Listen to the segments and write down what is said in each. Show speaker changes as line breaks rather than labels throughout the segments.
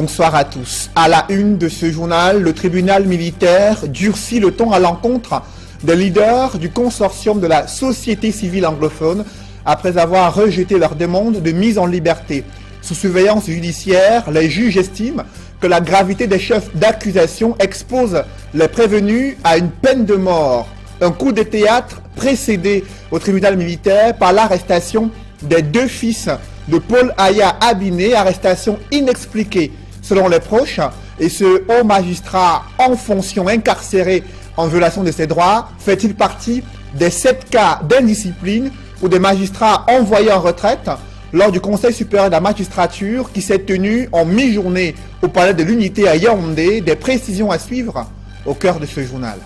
Bonsoir à tous. À la une de ce journal, le tribunal militaire durcit le ton à l'encontre des leaders du consortium de la société civile anglophone après avoir rejeté leur demande de mise en liberté. Sous surveillance judiciaire, les juges estiment que la gravité des chefs d'accusation expose les prévenus à une peine de mort. Un coup de théâtre précédé au tribunal militaire par l'arrestation des deux fils de Paul Aya Abiné, arrestation inexpliquée selon les proches, et ce haut magistrat en fonction incarcéré en violation de ses droits fait-il partie des 7 cas d'indiscipline ou des magistrats envoyés en retraite lors du Conseil supérieur de la magistrature qui s'est tenu en mi-journée au palais de l'Unité à Yaoundé. Des précisions à suivre au cœur de ce journal.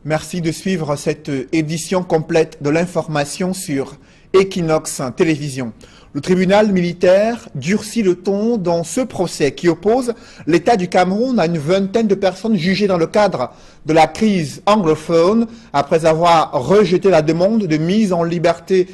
Merci de suivre cette édition complète de l'information sur Equinox Télévision. Le tribunal militaire durcit le ton dans ce procès qui oppose l'État du Cameroun à une vingtaine de personnes jugées dans le cadre de la crise anglophone après avoir rejeté la demande de mise en liberté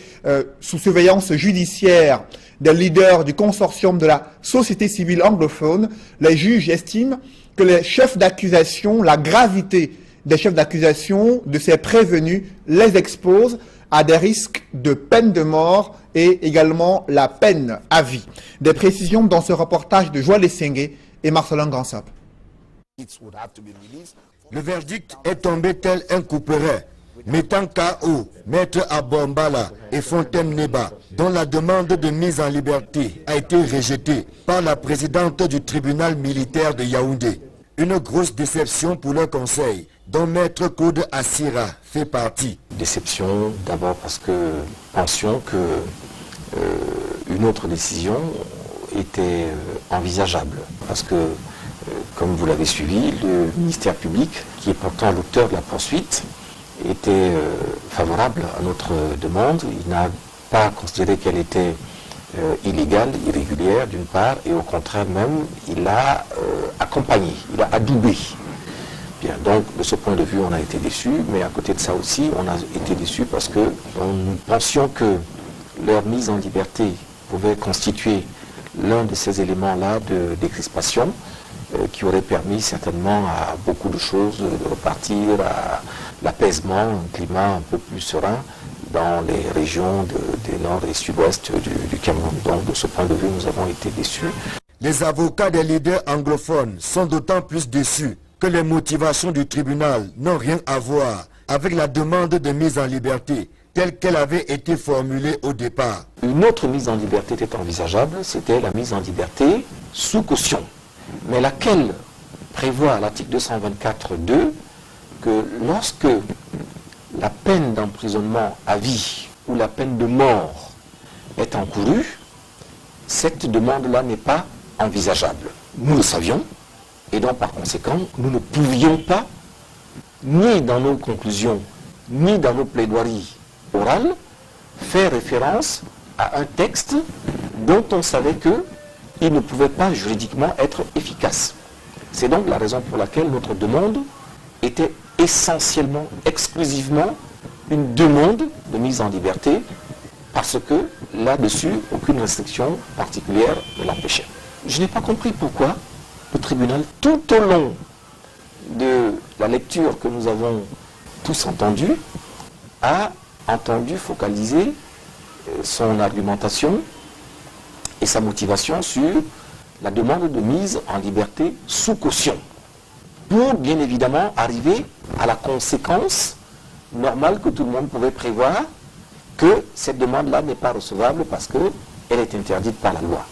sous surveillance judiciaire des leaders du consortium de la société civile anglophone. Les juges estiment que les chefs d'accusation, la gravité des chefs d'accusation de ces prévenus les expose à des risques de peine de mort et également la peine à vie. Des précisions dans ce reportage de Joël Essengue et Marcelin Gansap.
Le verdict est tombé tel un couperet, mettant KO Maître Abombala et Fontaine Neba, dont la demande de mise en liberté a été rejetée par la présidente du tribunal militaire de Yaoundé. Une grosse déception pour le conseil, dont Maître Claude Assira fait partie.
Déception d'abord parce que nous pensions qu'une autre décision était envisageable. Parce que, comme vous l'avez suivi, le ministère public, qui est pourtant l'auteur de la poursuite, était favorable à notre demande. Il n'a pas considéré qu'elle était illégale, irrégulière d'une part, et au contraire même, il l'a accompagné, il a adoubé. Bien, donc de ce point de vue, on a été déçus, mais à côté de ça aussi, on a été déçus parce que nous pensions que leur mise en liberté pouvait constituer l'un de ces éléments-là de décrispation qui aurait permis certainement à beaucoup de choses de repartir à l'apaisement, un climat un peu plus serein dans les régions des nord et sud-ouest du Cameroun. Donc de ce point de vue, nous avons été déçus.
Les avocats des leaders anglophones sont d'autant plus déçus que les motivations du tribunal n'ont rien à voir avec la demande de mise en liberté telle qu'elle avait été formulée au départ.
Une autre mise en liberté était envisageable, c'était la mise en liberté sous caution, mais laquelle prévoit à l'article 224.2 que lorsque la peine d'emprisonnement à vie ou la peine de mort est encourue, cette demande-là n'est pas envisageable. Nous le savions, et donc par conséquent, nous ne pouvions pas, ni dans nos conclusions, ni dans nos plaidoiries orales, faire référence à un texte dont on savait qu'il ne pouvait pas juridiquement être efficace. C'est donc la raison pour laquelle notre demande était essentiellement, exclusivement, une demande de mise en liberté, parce que là-dessus, aucune restriction particulière ne l'empêchait. Je n'ai pas compris pourquoi le tribunal, tout au long de la lecture que nous avons tous entendue, a entendu focaliser son argumentation et sa motivation sur la demande de mise en liberté sous caution, pour bien évidemment arriver à la conséquence normale que tout le monde pouvait prévoir, que cette demande-là n'est pas recevable parce qu'elle est interdite par la loi.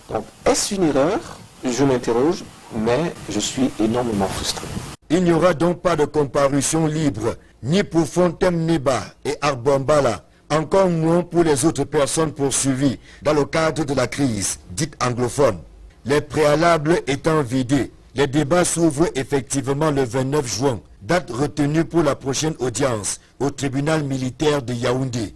Donc, est-ce une erreur ? Je m'interroge, mais je suis énormément frustré.
Il n'y aura donc pas de comparution libre, ni pour Fontaine Neba et Arbombala, encore moins pour les autres personnes poursuivies dans le cadre de la crise dite anglophone. Les préalables étant vidés, les débats s'ouvrent effectivement le 29 juin, date retenue pour la prochaine audience au tribunal militaire de Yaoundé.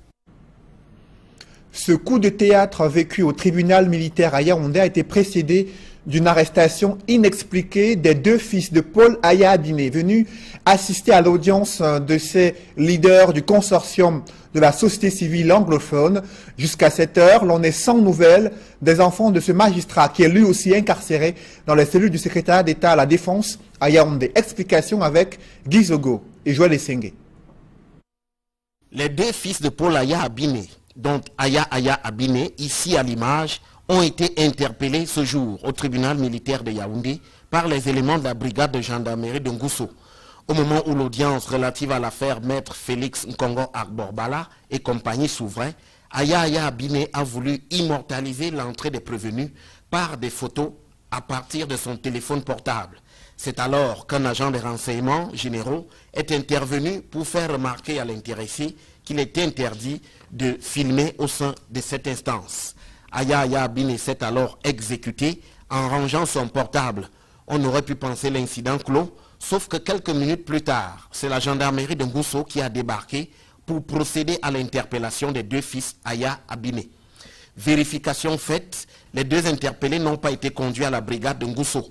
Ce coup de théâtre vécu au tribunal militaire à Yaoundé a été précédé d'une arrestation inexpliquée des deux fils de Paul Aya Abiné, venus assister à l'audience de ces leaders du consortium de la société civile anglophone. Jusqu'à cette heure, l'on est sans nouvelles des enfants de ce magistrat qui est lui aussi incarcéré dans les cellules du secrétariat d'État à la Défense à Yaoundé. Explication avec Guy Zogo et Joël Essengue.
Les deux fils de Paul Aya Abiné, dont Aya Abiné, ici à l'image, ont été interpellés ce jour au tribunal militaire de Yaoundé par les éléments de la brigade de gendarmerie de Ngousso. Au moment où l'audience relative à l'affaire Maître Félix Nkongo Arborbala et compagnie s'ouvrait, Aya Abiné a voulu immortaliser l'entrée des prévenus par des photos à partir de son téléphone portable. C'est alors qu'un agent des renseignements généraux est intervenu pour faire remarquer à l'intéressé qu'il est interdit de filmer au sein de cette instance. Aya Abiné s'est alors exécuté en rangeant son portable. On aurait pu penser l'incident clos, sauf que quelques minutes plus tard, c'est la gendarmerie de Ngousso qui a débarqué pour procéder à l'interpellation des deux fils Aya Abiné. Vérification faite, les deux interpellés n'ont pas été conduits à la brigade de Ngousso.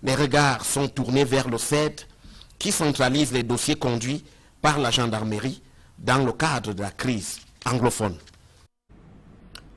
Les regards sont tournés vers le CED qui centralise les dossiers conduits par la gendarmerie dans le cadre de la crise anglophone.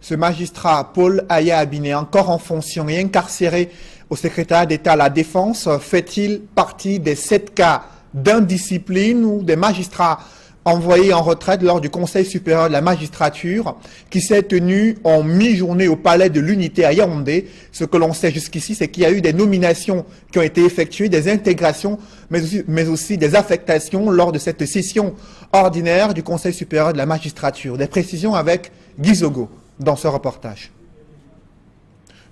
Ce magistrat Paul Aya Abiné, encore en fonction et incarcéré au secrétariat d'État à la Défense, fait-il partie des 7 cas d'indiscipline ou des magistrats envoyés en retraite lors du Conseil supérieur de la magistrature qui s'est tenu en mi-journée au palais de l'Unité à Yaoundé? Ce que l'on sait jusqu'ici, c'est qu'il y a eu des nominations qui ont été effectuées, des intégrations, mais aussi des affectations lors de cette session ordinaire du Conseil supérieur de la magistrature. Des précisions avec Guy Zogo dans ce reportage.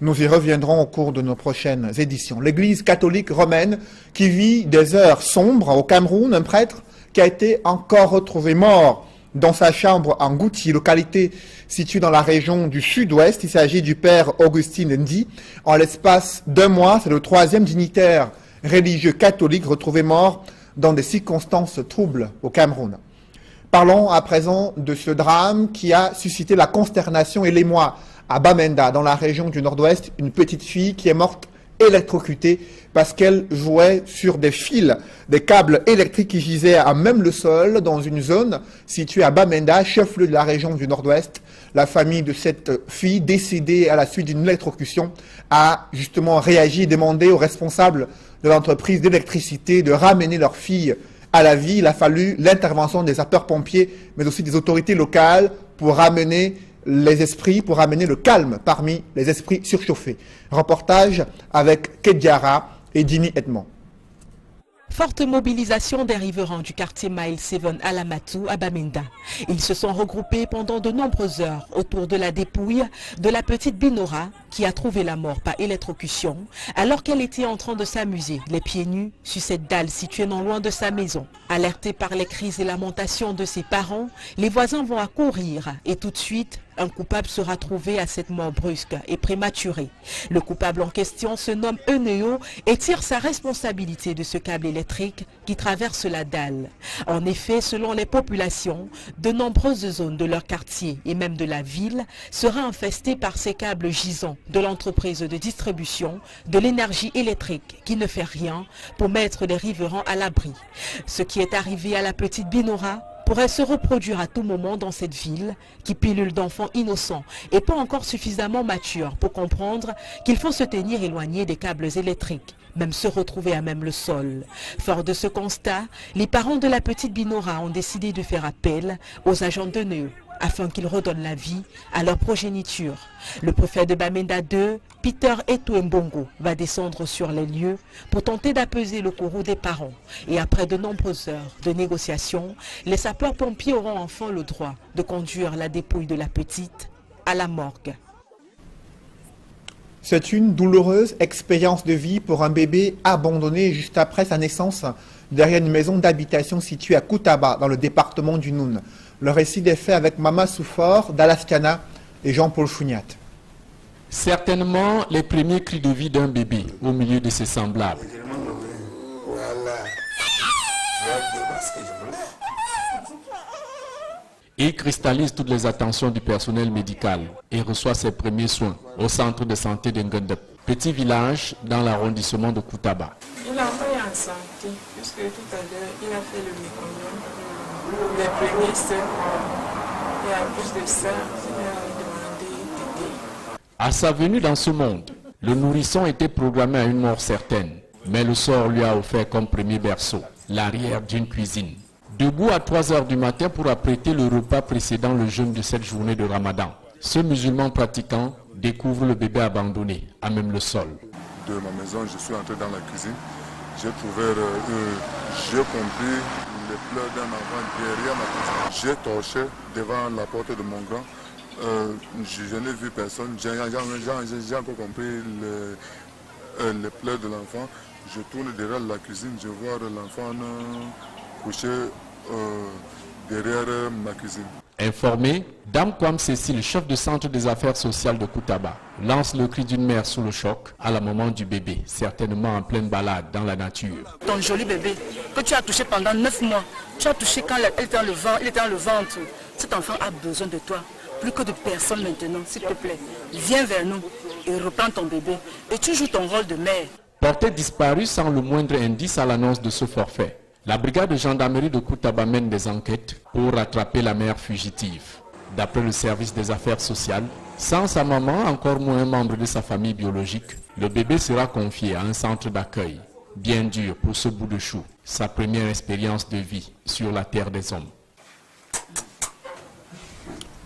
Nous y reviendrons au cours de nos prochaines éditions. L'Église catholique romaine qui vit des heures sombres au Cameroun, un prêtre qui a été encore retrouvé mort dans sa chambre en Gouti, localité située dans la région du sud-ouest. Il s'agit du père Augustine Ndi. En l'espace d'un mois, c'est le 3e dignitaire religieux catholique retrouvé mort dans des circonstances troubles au Cameroun. Parlons à présent de ce drame qui a suscité la consternation et l'émoi à Bamenda, dans la région du nord-ouest. Une petite fille qui est morte électrocutée parce qu'elle jouait sur des fils, des câbles électriques qui gisaient à même le sol dans une zone située à Bamenda, chef-lieu de la région du nord-ouest. La famille de cette fille, décédée à la suite d'une électrocution, a justement réagi et demandé aux responsables de l'entreprise d'électricité de ramener leur fille à la vie. Il a fallu l'intervention des sapeurs-pompiers, mais aussi des autorités locales pour ramener les esprits, pour ramener le calme parmi les esprits surchauffés. Reportage avec Kedjara et Dini Edmond.
Forte mobilisation des riverains du quartier Mile 7 à Lamatou, à Bamenda. Ils se sont regroupés pendant de nombreuses heures autour de la dépouille de la petite Binora qui a trouvé la mort par électrocution alors qu'elle était en train de s'amuser, les pieds nus, sur cette dalle située non loin de sa maison. Alertés par les cris et lamentations de ses parents, les voisins vont accourir et tout de suite, un coupable sera trouvé à cette mort brusque et prématurée. Le coupable en question se nomme Eneo et tire sa responsabilité de ce câble électrique qui traverse la dalle. En effet, selon les populations, de nombreuses zones de leur quartier et même de la ville seraient infestées par ces câbles gisants de l'entreprise de distribution de l'énergie électrique qui ne fait rien pour mettre les riverains à l'abri. Ce qui est arrivé à la petite Binora pourrait se reproduire à tout moment dans cette ville qui pilule d'enfants innocents et pas encore suffisamment matures pour comprendre qu'il faut se tenir éloigné des câbles électriques, même se retrouver à même le sol. Fort de ce constat, les parents de la petite Binora ont décidé de faire appel aux agents de Neu afin qu'ils redonnent la vie à leur progéniture. Le préfet de Bamenda 2, Peter Etuembongo, va descendre sur les lieux pour tenter d'apaiser le courroux des parents. Et après de nombreuses heures de négociations, les sapeurs-pompiers auront enfin le droit de conduire la dépouille de la petite à la morgue.
C'est une douloureuse expérience de vie pour un bébé abandonné juste après sa naissance derrière une maison d'habitation située à Koutaba, dans le département du Noun. Le récit est fait avec Mama Soufor, d'Alaskana et Jean-Paul Founiat.
Certainement les premiers cris de vie d'un bébé au milieu de ses semblables. Il cristallise toutes les attentions du personnel médical et reçoit ses premiers soins au centre de santé de Ngundep, petit village dans l'arrondissement de Koutaba.
Il a fait en santé, puisque tout à l'heure, il a fait le méconium, les premiers soins, et en plus de ça, il a demandé d'aider.
À sa venue dans ce monde, le nourrisson était programmé à une mort certaine, mais le sort lui a offert comme premier berceau l'arrière d'une cuisine. Debout à 3 heures du matin pour apprêter le repas précédant le jeûne de cette journée de Ramadan, ce musulman pratiquant découvre le bébé abandonné, à même le sol.
De ma maison, je suis entré dans la cuisine. J'ai compris les pleurs d'un enfant derrière ma cuisine. J'ai torché devant la porte de mon grand. Je n'ai vu personne. J'ai encore compris les pleurs de l'enfant. Je tourne derrière la cuisine, je vois l'enfant couché derrière ma cuisine.
Informé, Dame Kwam Cécile, chef de centre des affaires sociales de Koutaba, lance le cri d'une mère sous le choc à la maman du bébé, certainement en pleine balade dans la nature.
Ton joli bébé que tu as touché pendant 9 mois, tu as touché quand il était dans le ventre. Cet enfant a besoin de toi, plus que de personne maintenant, s'il te plaît. Viens vers nous et reprends ton bébé et tu joues ton rôle de mère.
Porté disparu sans le moindre indice à l'annonce de ce forfait, la brigade de gendarmerie de Koutaba mène des enquêtes pour rattraper la mère fugitive. D'après le service des affaires sociales, sans sa maman, encore moins un membre de sa famille biologique, le bébé sera confié à un centre d'accueil. Bien dur pour ce bout de chou, sa première expérience de vie sur la terre des hommes.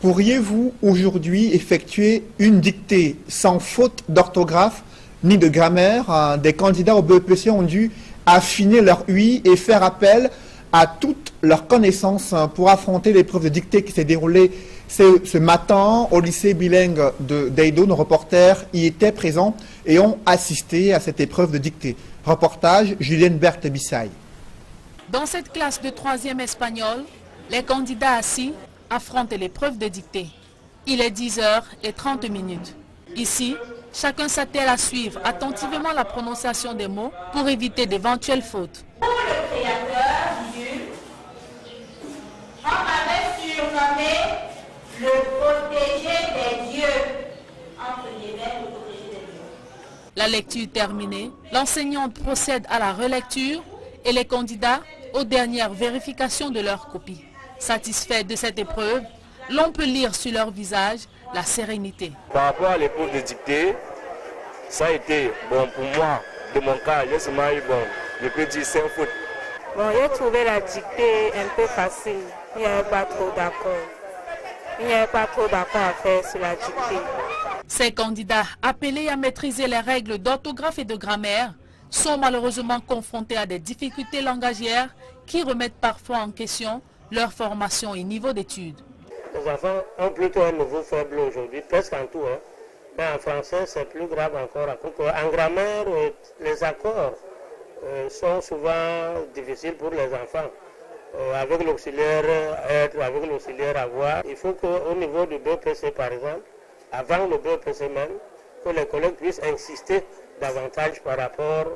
Pourriez-vous aujourd'hui effectuer une dictée sans faute d'orthographe ni de grammaire? Des candidats au BEPC ont dû affiner leur UI et faire appel à toutes leurs connaissances pour affronter l'épreuve de dictée qui s'est déroulée ce matin au lycée bilingue de Deido. Nos reporters y étaient présents et ont assisté à cette épreuve de dictée. Reportage Julienne Berthe-Bissaï.
Dans cette classe de 3e espagnol, les candidats assis affrontent l'épreuve de dictée. Il est 10h30. Ici, chacun s'attelle à suivre attentivement la prononciation des mots pour éviter d'éventuelles fautes.
Pour le créateur du, on m'avait surnommé le protégé des dieux. Entre guillemets, le protégé des dieux.
La lecture terminée, l'enseignante procède à la relecture et les candidats aux dernières vérifications de leur copie. Satisfaits de cette épreuve, l'on peut lire sur leur visage la sérénité.
Par rapport à l'épreuve de dictée, ça a été bon pour moi. De mon cas, j'ai seulement eu je peux dire 5 fautes.
Bon, j'ai trouvé la dictée un peu facile. Il n'y avait pas trop d'accord. Il n'y avait pas trop d'accord à faire sur la dictée.
Ces candidats appelés à maîtriser les règles d'orthographe et de grammaire sont malheureusement confrontés à des difficultés langagières qui remettent parfois en question leur formation et niveau d'études.
Les enfants ont plutôt un niveau faible aujourd'hui, presque en tout. Mais en français, c'est plus grave encore. En grammaire, les accords sont souvent difficiles pour les enfants. Avec l'auxiliaire être, avec l'auxiliaire avoir, il faut qu'au niveau du BEPC, par exemple, avant le BEPC même, que les collègues puissent insister davantage par rapport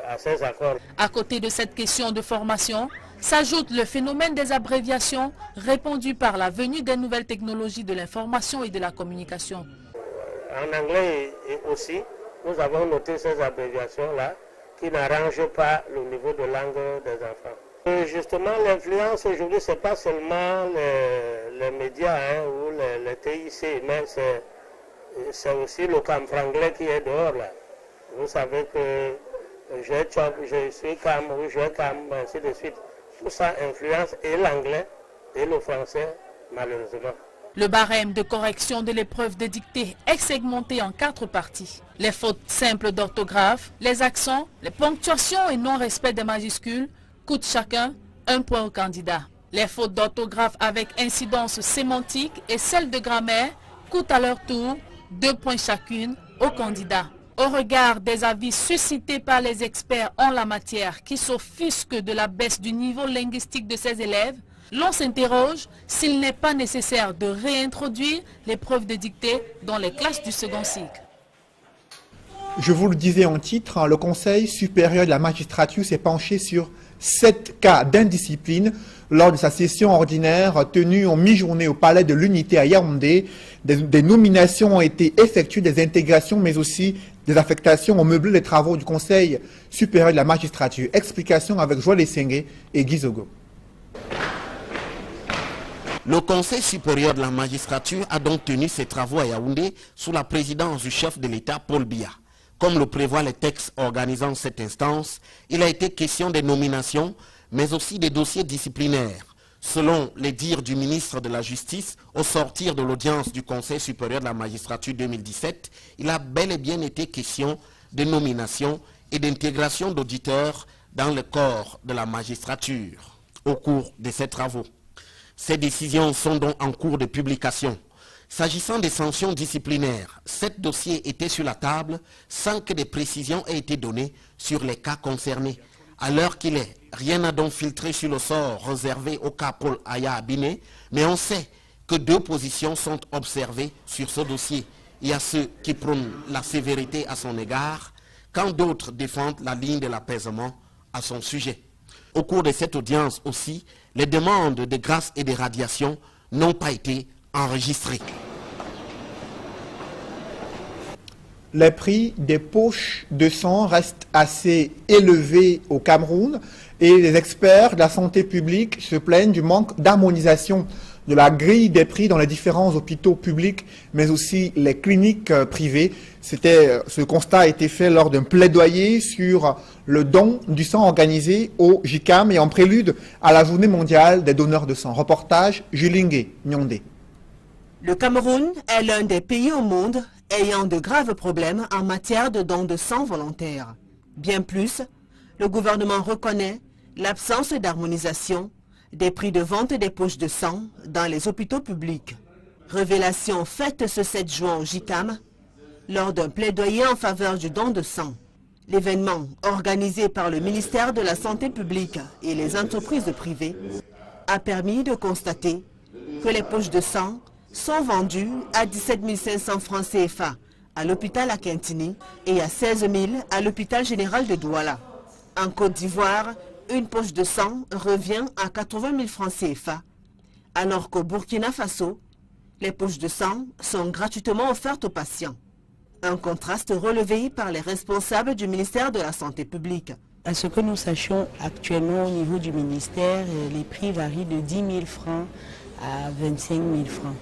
à ces accords.
À côté de cette question de formation, s'ajoute le phénomène des abréviations répandu par la venue des nouvelles technologies de l'information et de la communication.
En anglais aussi, nous avons noté ces abréviations-là qui n'arrangent pas le niveau de langue des enfants. Justement, l'influence aujourd'hui, ce n'est pas seulement les médias ou les TIC, mais c'est aussi le camp franglais qui est dehors là. Vous savez que je suis cam, ou je cam, ainsi de suite. Tout ça influence et l'anglais et le français, malheureusement.
Le barème de correction de l'épreuve de dictée est segmenté en 4 parties. Les fautes simples d'orthographe, les accents, les ponctuations et non-respect des majuscules coûtent chacun 1 point au candidat. Les fautes d'orthographe avec incidence sémantique et celles de grammaire coûtent à leur tour 2 points chacune au candidat. Au regard des avis suscités par les experts en la matière qui s'offusquent de la baisse du niveau linguistique de ces élèves, l'on s'interroge s'il n'est pas nécessaire de réintroduire l'épreuve de dictée dans les classes du second cycle.
Je vous le disais en titre, le Conseil supérieur de la magistrature s'est penché sur 7 cas d'indiscipline lors de sa session ordinaire tenue en mi-journée au Palais de l'Unité à Yaoundé. Des nominations ont été effectuées, des intégrations, mais aussi des affectations au meublé des travaux du Conseil supérieur de la magistrature. Explication avec Joël Essengé et Guy Zogo.
Le Conseil supérieur de la magistrature a donc tenu ses travaux à Yaoundé sous la présidence du chef de l'État, Paul Biya. Comme le prévoient les textes organisant cette instance, il a été question des nominations, mais aussi des dossiers disciplinaires. Selon les dires du ministre de la Justice, au sortir de l'audience du Conseil supérieur de la magistrature 2017, il a bel et bien été question de nominations et d'intégration d'auditeurs dans le corps de la magistrature au cours de ces travaux. Ces décisions sont donc en cours de publication. S'agissant des sanctions disciplinaires, 7 dossiers étaient sur la table sans que des précisions aient été données sur les cas concernés. À l'heure qu'il est, rien n'a donc filtré sur le sort réservé au cas Paul Aya Abiné, mais on sait que 2 positions sont observées sur ce dossier. Il y a ceux qui prônent la sévérité à son égard, quand d'autres défendent la ligne de l'apaisement à son sujet. Au cours de cette audience aussi, les demandes de grâce et de radiation n'ont pas été enregistrées.
Les prix des poches de sang restent assez élevés au Cameroun et les experts de la santé publique se plaignent du manque d'harmonisation de la grille des prix dans les différents hôpitaux publics, mais aussi les cliniques privées. Ce constat a été fait lors d'un plaidoyer sur le don du sang organisé au JICAM et en prélude à la journée mondiale des donneurs de sang. Reportage Julingue Nyondé.
Le Cameroun est l'un des pays au monde ayant de graves problèmes en matière de don de sang volontaire. Bien plus, le gouvernement reconnaît l'absence d'harmonisation des prix de vente des poches de sang dans les hôpitaux publics. Révélation faite ce 7 juin au JICAM lors d'un plaidoyer en faveur du don de sang. L'événement, organisé par le ministère de la Santé publique et les entreprises privées, a permis de constater que les poches de sang sont vendues à 17 500 francs CFA à l'hôpital à Kintini et à 16 000 à l'hôpital général de Douala. En Côte d'Ivoire, une poche de sang revient à 80 000 francs CFA, alors qu'au Burkina Faso, les poches de sang sont gratuitement offertes aux patients. Un contraste relevé par les responsables du ministère de la Santé publique.
À ce que nous sachions actuellement au niveau du ministère, les prix varient de 10 000 francs à 25 000 francs.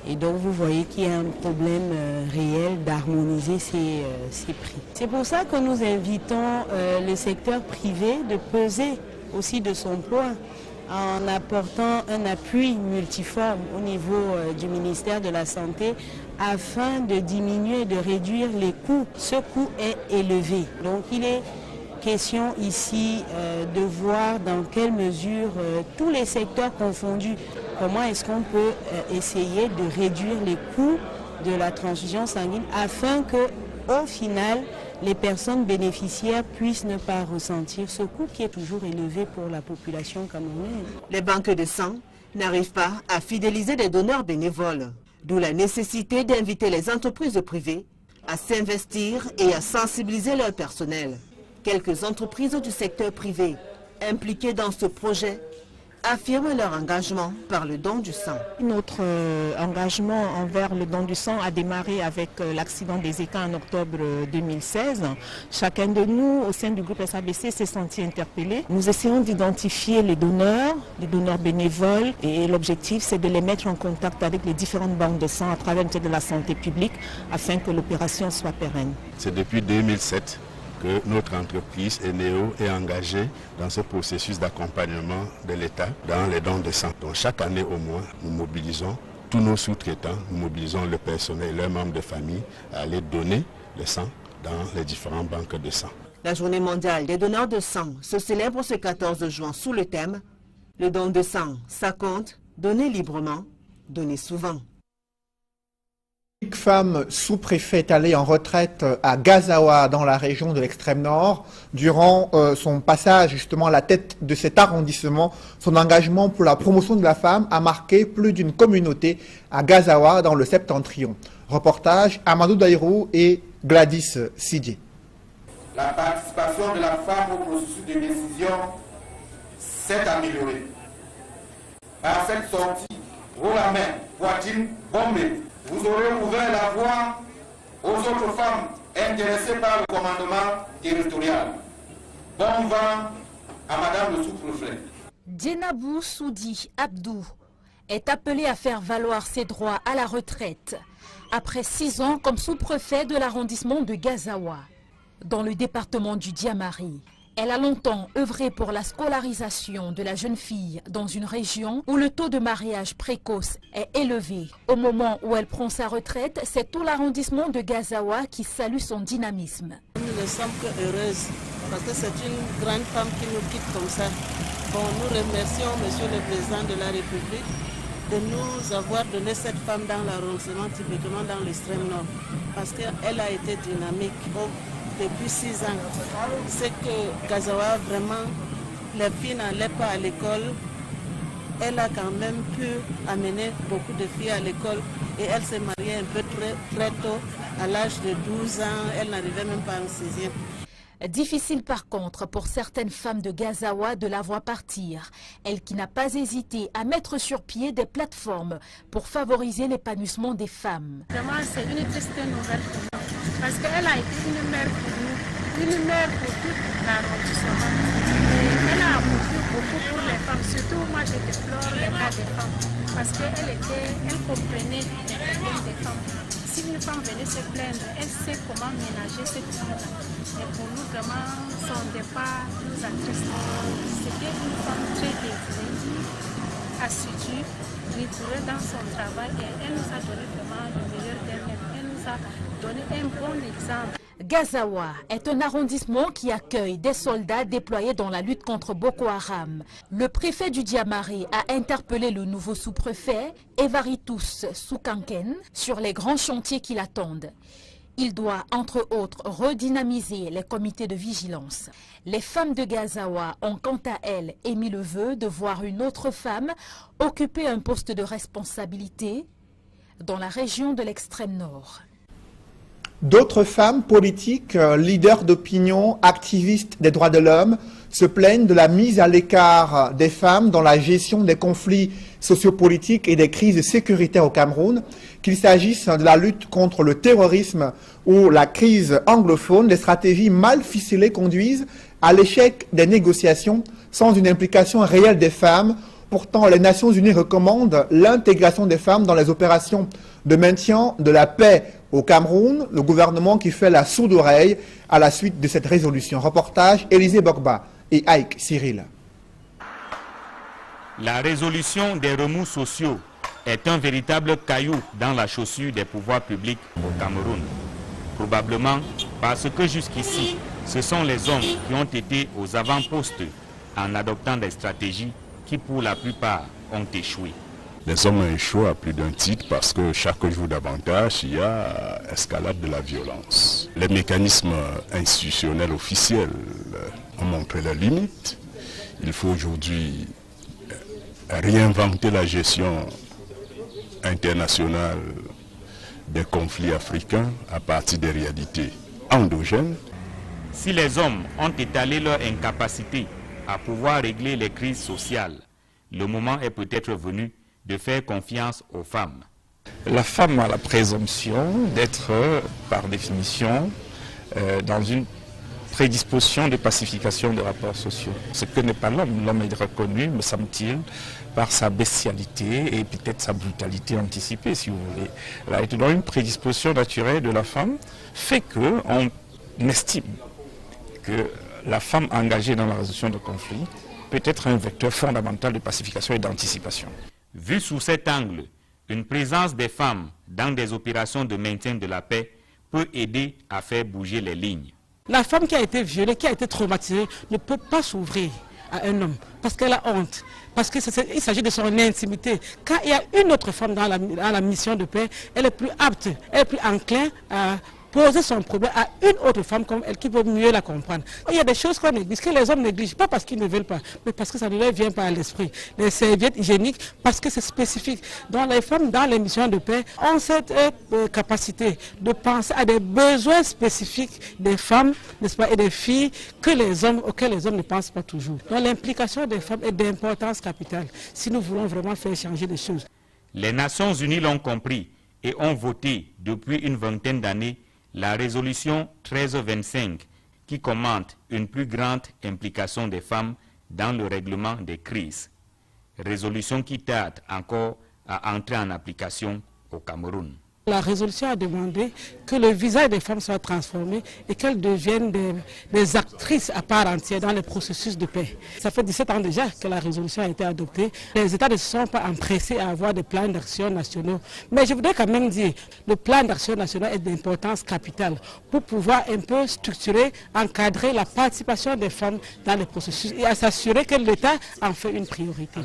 Et donc vous voyez qu'il y a un problème réel d'harmoniser ces prix. C'est pour ça que nous invitons le secteur privé de peser aussi de son poids en apportant un appui multiforme au niveau du ministère de la Santé afin de diminuer et de réduire les coûts. Ce coût est élevé. Donc il est question ici de voir dans quelle mesure tous les secteurs confondus, comment est-ce qu'on peut essayer de réduire les coûts de la transfusion sanguine afin que, au final, les personnes bénéficiaires puissent ne pas ressentir ce coût qui est toujours élevé pour la population camerounaise.
Les banques de sang n'arrivent pas à fidéliser des donneurs bénévoles, d'où la nécessité d'inviter les entreprises privées à s'investir et à sensibiliser leur personnel. Quelques entreprises du secteur privé impliquées dans ce projet affirment leur engagement par le don du sang.
Notre engagement envers le don du sang a démarré avec l'accident des ECA en octobre 2016. Chacun de nous, au sein du groupe SABC, s'est senti interpellé. Nous essayons d'identifier les donneurs bénévoles, et l'objectif, c'est de les mettre en contact avec les différentes banques de sang à travers le ministère de la Santé publique afin que l'opération soit pérenne.
C'est depuis 2007 que notre entreprise Eneo est engagée dans ce processus d'accompagnement de l'État dans les dons de sang. Donc chaque année au moins, nous mobilisons tous nos sous-traitants, nous mobilisons le personnel et leurs membres de famille à aller donner le sang dans les différentes banques de sang.
La journée mondiale des donneurs de sang se célèbre ce 14 juin sous le thème « Le don de sang, ça compte, donner librement, donner souvent ».
Une femme sous-préfet est allée en retraite à Gazawa dans la région de l'extrême nord. Durant son passage justement à la tête de cet arrondissement, son engagement pour la promotion de la femme a marqué plus d'une communauté à Gazawa dans le septentrion. Reportage Amadou Daïrou et Gladys Sidje.
La participation de la femme au processus de décision s'est améliorée. Par cette sortie, haut la main, poitrine bombée, vous aurez ouvert la voie aux autres femmes intéressées par le commandement territorial. Bon vent à Madame le sous-préfet.
Dienabou Soudi Abdou est appelé à faire valoir ses droits à la retraite après 6 ans comme sous-préfet de l'arrondissement de Gazawa, dans le département du Diamari. Elle a longtemps œuvré pour la scolarisation de la jeune fille dans une région où le taux de mariage précoce est élevé. Au moment où elle prend sa retraite, c'est tout l'arrondissement de Gazawa qui salue son dynamisme.
Nous ne sommes que heureuses parce que c'est une grande femme qui nous quitte comme ça. Bon, nous remercions Monsieur le Président de la République de nous avoir donné cette femme dans l'arrondissement, typiquement dans l'extrême nord, parce qu'elle a été dynamique. Depuis 6 ans, c'est que Gazawa, vraiment, les filles n'allaient pas à l'école. Elle a quand même pu amener beaucoup de filles à l'école et elle s'est mariée un peu très tôt, à l'âge de 12 ans. Elle n'arrivait même pas en 6e.
Difficile par contre pour certaines femmes de Gazawa de la voir partir. Elle qui n'a pas hésité à mettre sur pied des plateformes pour favoriser l'épanouissement des femmes.
Vraiment, c'est une triste nouvelle pour nous parce qu'elle a été une mère pour nous, une mère pour toute l'arrondissement. Elle a apporté beaucoup pour les femmes, surtout moi je déplore les cas des femmes parce qu'elle comprenait les problèmes des femmes. Si une femme venait se plaindre, elle sait comment ménager cette femme. Et pour nous, vraiment, son départ nous attriste. C'était une femme très dévouée, assidue, rigoureuse dans son travail et elle nous a donné vraiment le meilleur d'elle-même. Elle nous a donné un bon exemple.
Gazawa est un arrondissement qui accueille des soldats déployés dans la lutte contre Boko Haram. Le préfet du Diamari a interpellé le nouveau sous-préfet, Evaritus Soukanken, sur les grands chantiers qui l'attendent. Il doit, entre autres, redynamiser les comités de vigilance. Les femmes de Gazawa ont quant à elles émis le vœu de voir une autre femme occuper un poste de responsabilité dans la région de l'extrême nord.
D'autres femmes politiques, leaders d'opinion, activistes des droits de l'homme, se plaignent de la mise à l'écart des femmes dans la gestion des conflits sociopolitiques et des crises sécuritaires au Cameroun, qu'il s'agisse de la lutte contre le terrorisme ou la crise anglophone. Les stratégies mal ficelées conduisent à l'échec des négociations sans une implication réelle des femmes. Pourtant, les Nations Unies recommandent l'intégration des femmes dans les opérations de maintien de la paix au Cameroun, le gouvernement qui fait la sourde oreille à la suite de cette résolution. Reportage Élisée Bokba et Aïk Cyril.
La résolution des remous sociaux est un véritable caillou dans la chaussure des pouvoirs publics au Cameroun. Probablement parce que jusqu'ici, ce sont les hommes qui ont été aux avant-postes en adoptant des stratégies qui pour la plupart ont échoué.
Les hommes ont échoué à plus d'un titre parce que chaque jour davantage, il y a escalade de la violence. Les mécanismes institutionnels officiels ont montré leurs limites. Il faut aujourd'hui réinventer la gestion internationale des conflits africains à partir des réalités endogènes.
Si les hommes ont étalé leur incapacité à pouvoir régler les crises sociales, le moment est peut-être venu de faire confiance aux femmes.
La femme a la présomption d'être, par définition, dans une prédisposition de pacification des rapports sociaux. Ce que n'est pas l'homme. L'homme est reconnu, me semble-t-il, par sa bestialité et peut-être sa brutalité anticipée, si vous voulez. Là, et dans une prédisposition naturelle de la femme fait qu'on estime que la femme engagée dans la résolution de conflits peut être un vecteur fondamental de pacification et d'anticipation.
Vu sous cet angle, une présence des femmes dans des opérations de maintien de la paix peut aider à faire bouger les lignes.
La femme qui a été violée, qui a été traumatisée, ne peut pas s'ouvrir à un homme parce qu'elle a honte, parce qu'il s'agit de son intimité. Quand il y a une autre femme dans la mission de paix, elle est plus apte, elle est plus enclin à poser son problème à une autre femme comme elle qui peut mieux la comprendre. Il y a des choses qu'on néglige, que les hommes négligent, pas parce qu'ils ne veulent pas, mais parce que ça ne leur vient pas à l'esprit. Les serviettes hygiéniques, parce que c'est spécifique. Donc les femmes dans les missions de paix ont cette capacité de penser à des besoins spécifiques des femmes, n'est-ce pas, et des filles auxquels les hommes ne pensent pas toujours. Donc l'implication des femmes est d'importance capitale si nous voulons vraiment faire changer les choses.
Les Nations Unies l'ont compris et ont voté depuis une vingtaine d'années la résolution 1325 qui commente une plus grande implication des femmes dans le règlement des crises. Résolution qui tarde encore à entrer en application au Cameroun.
La résolution a demandé que le visage des femmes soit transformé et qu'elles deviennent des actrices à part entière dans les processus de paix. Ça fait 17 ans déjà que la résolution a été adoptée. Les États ne se sont pas empressés à avoir des plans d'action nationaux. Mais je voudrais quand même dire que le plan d'action national est d'importance capitale pour pouvoir un peu structurer, encadrer la participation des femmes dans les processus et à s'assurer que l'État en fait une priorité.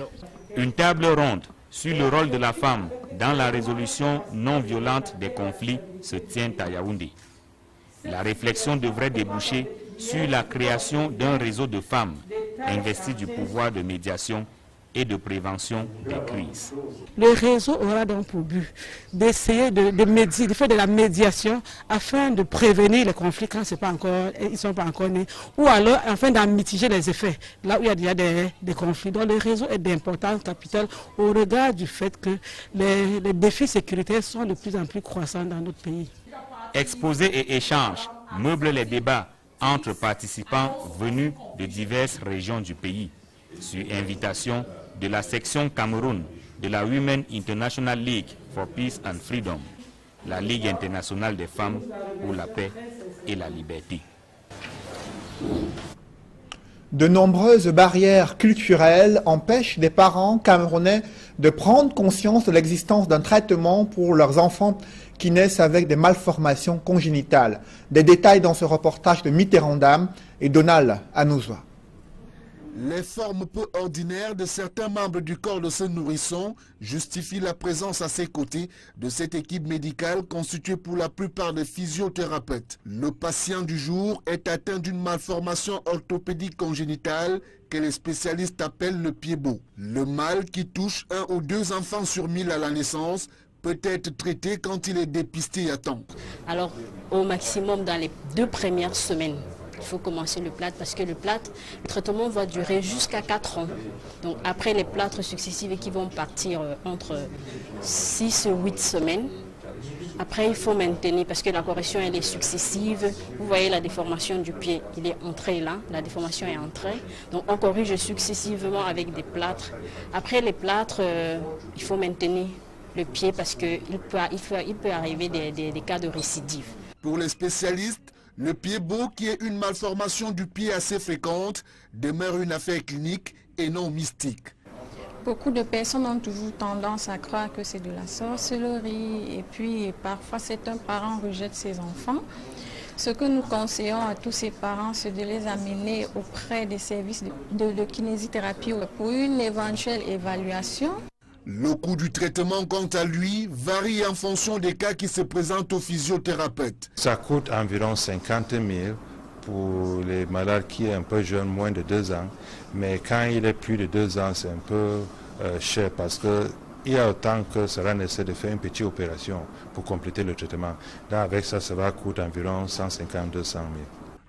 Une table ronde sur le rôle de la femme dans la résolution non violente des conflits se tient à Yaoundé. La réflexion devrait déboucher sur la création d'un réseau de femmes investies du pouvoir de médiation et de prévention des crises.
Le réseau aura donc pour but d'essayer de faire de la médiation afin de prévenir les conflits quand ils ne sont pas encore nés, ou alors afin d'en mitiger les effets, là où il y a déjà des conflits. Donc le réseau est d'importance capitale au regard du fait que les défis sécuritaires sont de plus en plus croissants dans notre pays.
Exposés et échanges meublent les débats entre participants venus de diverses régions du pays, sur invitation de la section Cameroun de la Women International League for Peace and Freedom, la Ligue internationale des femmes pour la paix et la liberté.
De nombreuses barrières culturelles empêchent des parents camerounais de prendre conscience de l'existence d'un traitement pour leurs enfants qui naissent avec des malformations congénitales. Des détails dans ce reportage de Mitterrandam et Donald Anouzwa.
Les formes peu ordinaires de certains membres du corps de ce nourrisson justifient la présence à ses côtés de cette équipe médicale constituée pour la plupart de physiothérapeutes. Le patient du jour est atteint d'une malformation orthopédique congénitale que les spécialistes appellent le pied beau. Le mal qui touche 1 ou 2 enfants sur 1000 à la naissance peut être traité quand il est dépisté à temps.
Alors au maximum dans les 2 premières semaines. Il faut commencer le plâtre parce que le traitement va durer jusqu'à 4 ans. Donc après les plâtres successifs qui vont partir entre 6 et 8 semaines. Après il faut maintenir parce que la correction elle est successive. Vous voyez la déformation du pied, il est entré là, la déformation est entrée. Donc on corrige successivement avec des plâtres. Après les plâtres, il faut maintenir le pied parce qu'il peut arriver des cas de récidive.
Pour les spécialistes, le pied beau, qui est une malformation du pied assez fréquente, demeure une affaire clinique et non mystique.
Beaucoup de personnes ont toujours tendance à croire que c'est de la sorcellerie et puis parfois c'est un parent rejette ses enfants. Ce que nous conseillons à tous ces parents, c'est de les amener auprès des services de kinésithérapie pour une éventuelle évaluation.
Le coût du traitement, quant à lui, varie en fonction des cas qui se présentent aux physiothérapeutes.
Ça coûte environ 50 000 pour les malades qui sont un peu jeunes, moins de 2 ans. Mais quand il est plus de 2 ans, c'est un peu cher parce qu'il y a autant que cela nécessaire de faire une petite opération pour compléter le traitement. Donc avec ça, ça va coûter environ 150 000 à 200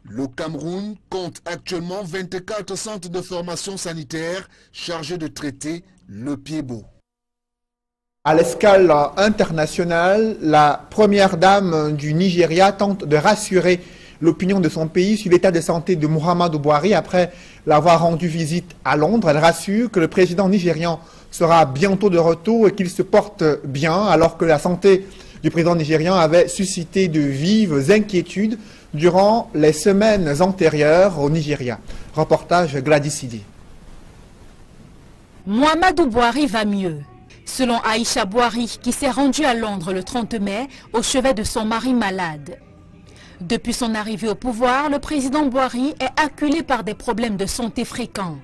000.
Le Cameroun compte actuellement 24 centres de formation sanitaire chargés de traiter le pied beau.
À l'escale internationale, la première dame du Nigeria tente de rassurer l'opinion de son pays sur l'état de santé de Muhammadu Buhari après l'avoir rendu visite à Londres. Elle rassure que le président nigérian sera bientôt de retour et qu'il se porte bien, alors que la santé du président nigérian avait suscité de vives inquiétudes durant les semaines antérieures au Nigeria. Reportage Gladys Sidi.
Muhammadu Buhari va mieux. Selon Aïcha Buhari, qui s'est rendue à Londres le 30 mai au chevet de son mari malade. Depuis son arrivée au pouvoir, le président Buhari est acculé par des problèmes de santé fréquents.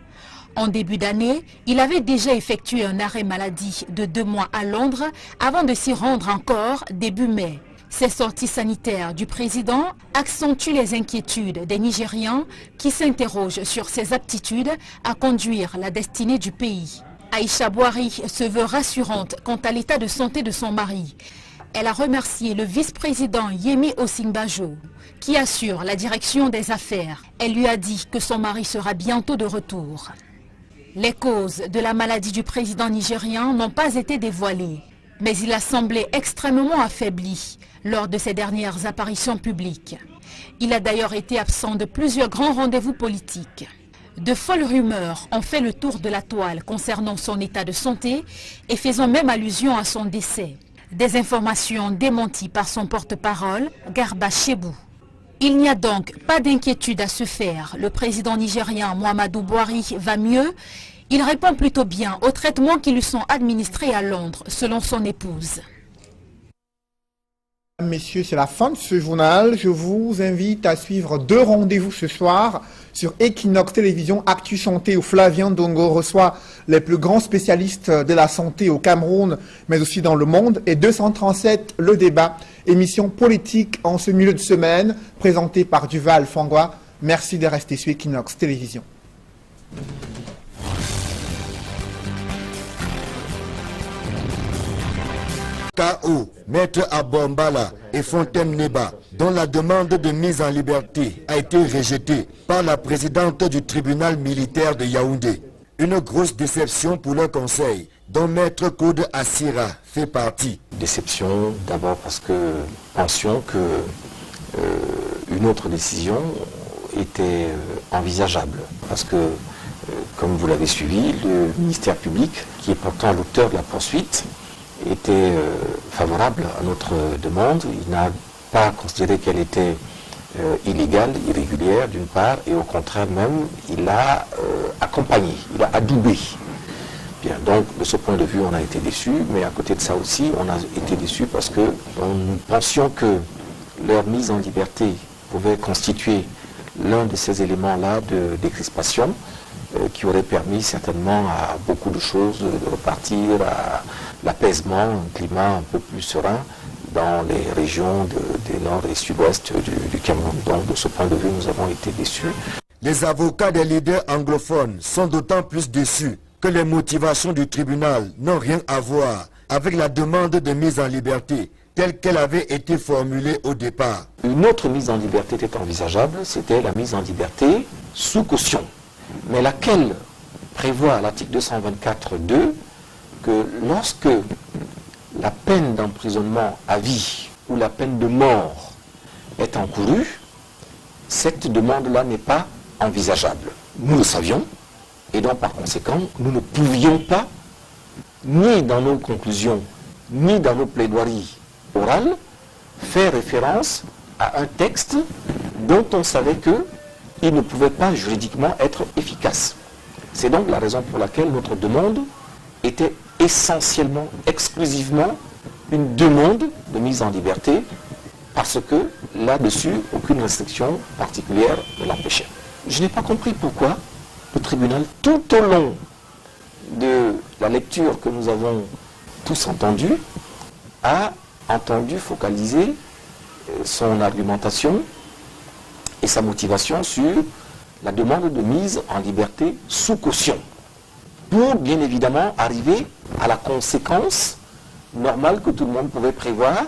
En début d'année, il avait déjà effectué un arrêt maladie de 2 mois à Londres avant de s'y rendre encore début mai. Ces sorties sanitaires du président accentuent les inquiétudes des Nigérians qui s'interrogent sur ses aptitudes à conduire la destinée du pays. Aïcha Boari se veut rassurante quant à l'état de santé de son mari. Elle a remercié le vice-président Yemi Osinbajo qui assure la direction des affaires. Elle lui a dit que son mari sera bientôt de retour. Les causes de la maladie du président nigérien n'ont pas été dévoilées, mais il a semblé extrêmement affaibli lors de ses dernières apparitions publiques. Il a d'ailleurs été absent de plusieurs grands rendez-vous politiques. De folles rumeurs ont fait le tour de la toile concernant son état de santé et faisant même allusion à son décès. Des informations démenties par son porte-parole, Garba Chebou. Il n'y a donc pas d'inquiétude à se faire. Le président nigérien Muhammadu Buhari va mieux. Il répond plutôt bien aux traitements qui lui sont administrés à Londres, selon son épouse.
Messieurs, c'est la fin de ce journal. Je vous invite à suivre 2 rendez-vous ce soir sur Equinox Télévision Actu Santé où Flavien Dongo reçoit les plus grands spécialistes de la santé au Cameroun, mais aussi dans le monde. Et 237, le débat, émission politique en ce milieu de semaine, présentée par Duval Fangwa. Merci de rester sur Equinox Télévision.
KO, Maître Abombala et Fontaine Neba, dont la demande de mise en liberté a été rejetée par la présidente du tribunal militaire de Yaoundé. Une grosse déception pour le conseil, dont Maître Claude Assira fait partie.
Déception d'abord parce que nous pensions qu'une autre décision était envisageable. Parce que, comme vous l'avez suivi, le ministère public, qui est pourtant l'auteur de la poursuite, était favorable à notre demande. Il n'a pas considéré qu'elle était illégale, irrégulière d'une part, et au contraire même, il a accompagné, il a adoubé. Bien, donc de ce point de vue, on a été déçus, mais à côté de ça aussi, on a été déçus parce que nous pensions que leur mise en liberté pouvait constituer l'un de ces éléments-là de décrispation qui aurait permis certainement à beaucoup de choses de repartir à l'apaisement, un climat un peu plus serein dans les régions des nord et sud-ouest du Cameroun. Donc de ce point de vue, nous avons été déçus.
Les avocats des leaders anglophones sont d'autant plus déçus que les motivations du tribunal n'ont rien à voir avec la demande de mise en liberté telle qu'elle avait été formulée au départ.
Une autre mise en liberté était envisageable, c'était la mise en liberté sous caution, mais laquelle prévoit à l'article 224.2 que lorsque la peine d'emprisonnement à vie ou la peine de mort est encourue, cette demande-là n'est pas envisageable. Nous le savions, et donc par conséquent, nous ne pouvions pas, ni dans nos conclusions, ni dans nos plaidoiries orales, faire référence à un texte dont on savait qu'il ne pouvait pas juridiquement être efficace. C'est donc la raison pour laquelle notre demande était essentiellement, exclusivement, une demande de mise en liberté, parce que là-dessus, aucune restriction particulière ne l'empêchait. Je n'ai pas compris pourquoi le tribunal, tout au long de la lecture que nous avons tous entendue, a entendu focaliser son argumentation et sa motivation sur la demande de mise en liberté sous caution, pour bien évidemment arriver à la conséquence normale que tout le monde pouvait prévoir,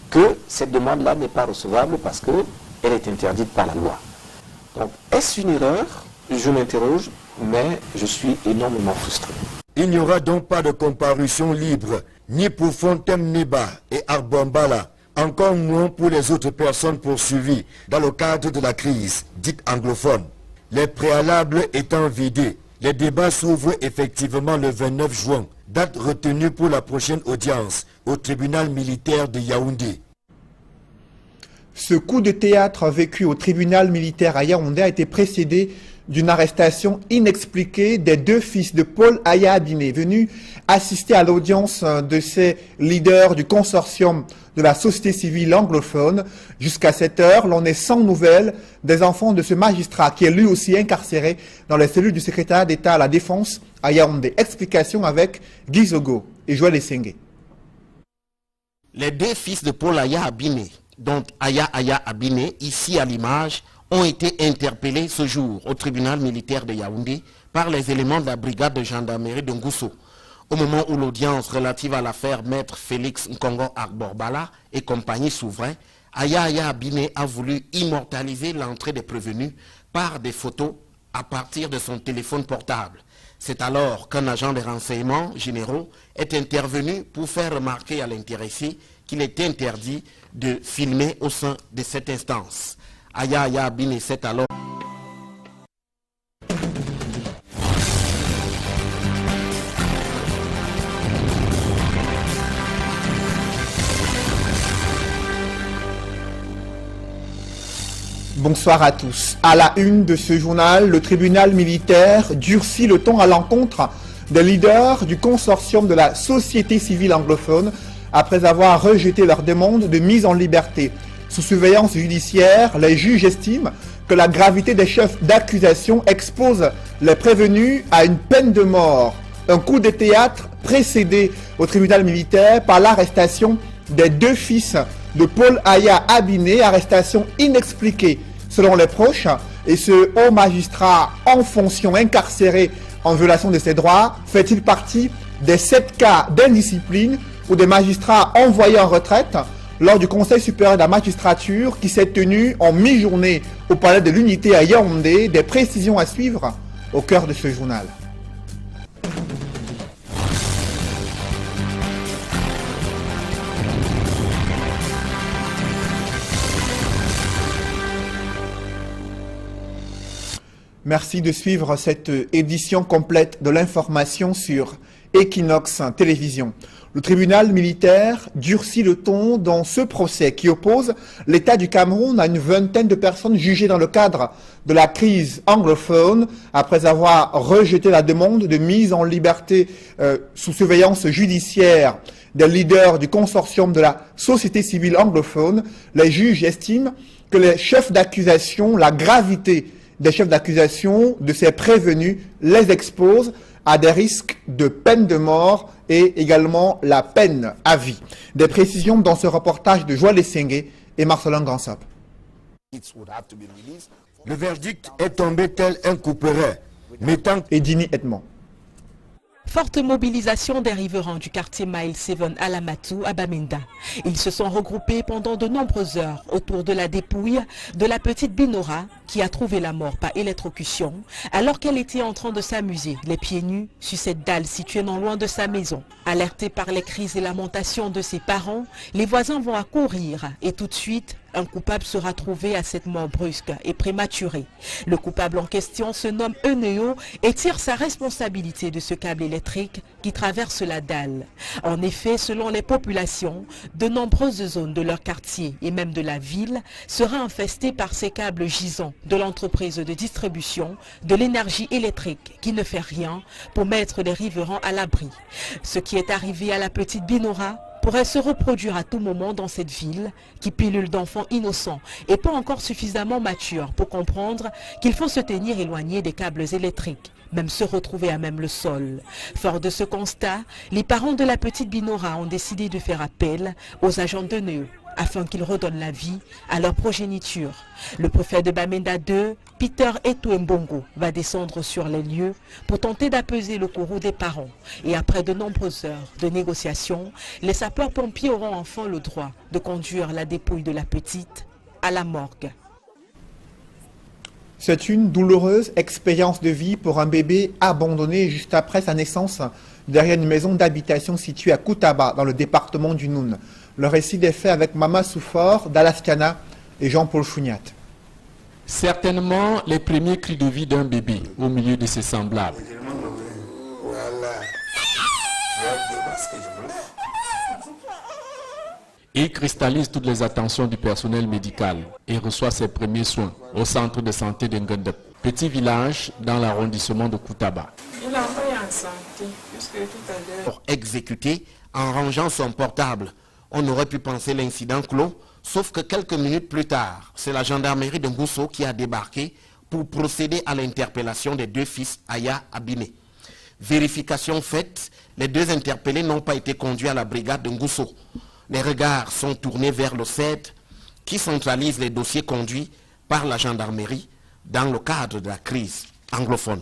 que cette demande-là n'est pas recevable parce qu'elle est interdite par la loi. Donc, est-ce une erreur? Je m'interroge, mais je suis énormément frustré.
Il n'y aura donc pas de comparution libre, ni pour Fontaine Neba et Arbombala, encore moins pour les autres personnes poursuivies dans le cadre de la crise dite anglophone. Les préalables étant vidés, les débats s'ouvrent effectivement le 29 juin, date retenue pour la prochaine audience au tribunal militaire de Yaoundé.
Ce coup de théâtre vécu au tribunal militaire à Yaoundé a été précédé d'une arrestation inexpliquée des 2 fils de Paul Aya Abiné, venus assister à l'audience de ces leaders du consortium de la société civile anglophone. Jusqu'à cette heure, l'on est sans nouvelles des enfants de ce magistrat qui est lui aussi incarcéré dans les cellules du secrétariat d'État à la Défense à Yaoundé. Explication avec Guy Zogo et Joël Essengé.
Les deux fils de Paul Aya Abiné, dont Aya Abiné, ici à l'image, ont été interpellés ce jour au tribunal militaire de Yaoundé par les éléments de la brigade de gendarmerie de Ngousso. Au moment où l'audience relative à l'affaire Maître Félix Nkongo Arborbala et compagnie s'ouvrait, Aya Abiné a voulu immortaliser l'entrée des prévenus par des photos à partir de son téléphone portable. C'est alors qu'un agent des renseignements généraux est intervenu pour faire remarquer à l'intéressé qu'il est interdit de filmer au sein de cette instance. Aya Abiné s'est alors...
Bonsoir à tous. À la une de ce journal, le tribunal militaire durcit le ton à l'encontre des leaders du consortium de la société civile anglophone après avoir rejeté leur demande de mise en liberté. Sous surveillance judiciaire, les juges estiment que la gravité des chefs d'accusation expose les prévenus à une peine de mort. Un coup de théâtre précédé au tribunal militaire par l'arrestation des deux fils de Paul Aya Abiné, arrestation inexpliquée selon les proches, et ce haut magistrat en fonction incarcéré en violation de ses droits fait-il partie des 7 cas d'indiscipline ou des magistrats envoyés en retraite lors du Conseil supérieur de la magistrature qui s'est tenu en mi-journée au palais de l'Unité à Yaoundé? Des précisions à suivre au cœur de ce journal. Merci de suivre cette édition complète de l'information sur Equinox Télévision. Le tribunal militaire durcit le ton dans ce procès qui oppose l'État du Cameroun à une vingtaine de personnes jugées dans le cadre de la crise anglophone après avoir rejeté la demande de mise en liberté sous surveillance judiciaire des leaders du consortium de la société civile anglophone. Les juges estiment que les chefs d'accusation, la gravité des chefs d'accusation de ces prévenus les expose à des risques de peine de mort et également la peine à vie. Des précisions dans ce reportage de Joël Essengue et Marcelin Gansop.
Le verdict est tombé tel un couperet, mettant
Edini Edmond.
Forte mobilisation des riverains du quartier Mile 7 à Lamatou, à Bamenda. Ils se sont regroupés pendant de nombreuses heures autour de la dépouille de la petite Binora qui a trouvé la mort par électrocution alors qu'elle était en train de s'amuser, les pieds nus, sur cette dalle située non loin de sa maison. Alertés par les cris et lamentations de ses parents, les voisins vont accourir et tout de suite, un coupable sera trouvé à cette mort brusque et prématurée. Le coupable en question se nomme Eneo et tire sa responsabilité de ce câble électrique qui traverse la dalle. En effet, selon les populations, de nombreuses zones de leur quartier et même de la ville seraient infestées par ces câbles gisants de l'entreprise de distribution de l'énergie électrique qui ne fait rien pour mettre les riverains à l'abri. Ce qui est arrivé à la petite Binora pourrait se reproduire à tout moment dans cette ville qui pilule d'enfants innocents et pas encore suffisamment matures pour comprendre qu'il faut se tenir éloigné des câbles électriques, même se retrouver à même le sol. Fort de ce constat, les parents de la petite Binora ont décidé de faire appel aux agents de Neo afin qu'ils redonnent la vie à leur progéniture. Le préfet de Bamenda 2, Peter Etuembongo, va descendre sur les lieux pour tenter d'apaiser le courroux des parents. Et après de nombreuses heures de négociations, les sapeurs-pompiers auront enfin le droit de conduire la dépouille de la petite à la morgue.
C'est une douloureuse expérience de vie pour un bébé abandonné juste après sa naissance derrière une maison d'habitation située à Koutaba, dans le département du Noun. Le récit est fait avec Mama Soufor, d'Alaskana et Jean-Paul Chouniat.
Certainement les premiers cris de vie d'un bébé au milieu de ses semblables. Il cristallise toutes les attentions du personnel médical et reçoit ses premiers soins au centre de santé de Ngundep, petit village dans l'arrondissement de Koutaba.
Il a entré en santé, puisque tout à l'heure...
Exécuté en rangeant son portable. On aurait pu penser l'incident clos, sauf que quelques minutes plus tard, c'est la gendarmerie de Ngousso qui a débarqué pour procéder à l'interpellation des deux fils Aya Abiné. Vérification faite, les deux interpellés n'ont pas été conduits à la brigade de Ngousso. Les regards sont tournés vers le CED qui centralise les dossiers conduits par la gendarmerie dans le cadre de la crise anglophone.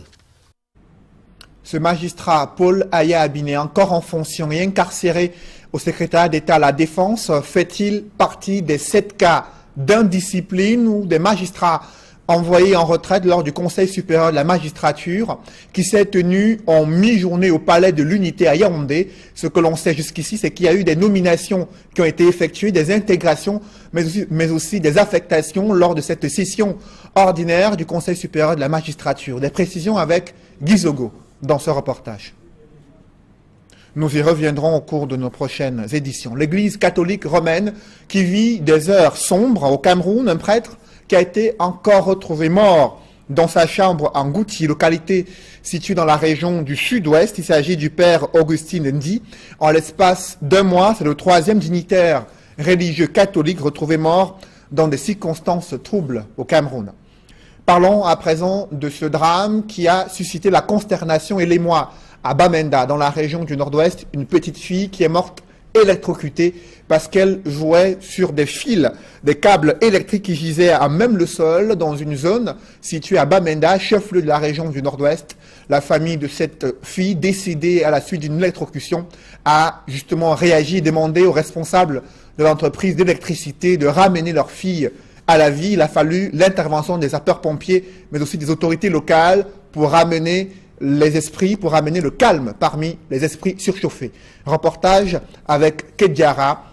Ce magistrat Paul Aya Abiné, encore en fonction et incarcéré au secrétariat d'État à la Défense, fait-il partie des 7 cas d'indiscipline ou des magistrats envoyés en retraite lors du Conseil supérieur de la magistrature qui s'est tenu en mi-journée au palais de l'Unité à Yaoundé? Ce que l'on sait jusqu'ici, c'est qu'il y a eu des nominations qui ont été effectuées, des intégrations, mais aussi des affectations lors de cette session ordinaire du Conseil supérieur de la magistrature. Des précisions avec Guy Zogo dans ce reportage. Nous y reviendrons au cours de nos prochaines éditions. L'Église catholique romaine qui vit des heures sombres au Cameroun, un prêtre qui a été encore retrouvé mort dans sa chambre en Gouti, localité située dans la région du sud-ouest. Il s'agit du père Augustin Ndi. En l'espace d'1 mois, c'est le 3e dignitaire religieux catholique retrouvé mort dans des circonstances troubles au Cameroun. Parlons à présent de ce drame qui a suscité la consternation et l'émoi à Bamenda, dans la région du nord-ouest. Une petite fille qui est morte électrocutée parce qu'elle jouait sur des fils, des câbles électriques qui gisaient à même le sol dans une zone située à Bamenda, chef-lieu de la région du nord-ouest. La famille de cette fille, décédée à la suite d'une électrocution, a justement réagi et demandé aux responsables de l'entreprise d'électricité de ramener leur fille à la vie. Il a fallu l'intervention des sapeurs-pompiers, mais aussi des autorités locales pour ramener les esprits, pour ramener le calme parmi les esprits surchauffés. Reportage avec Kedjara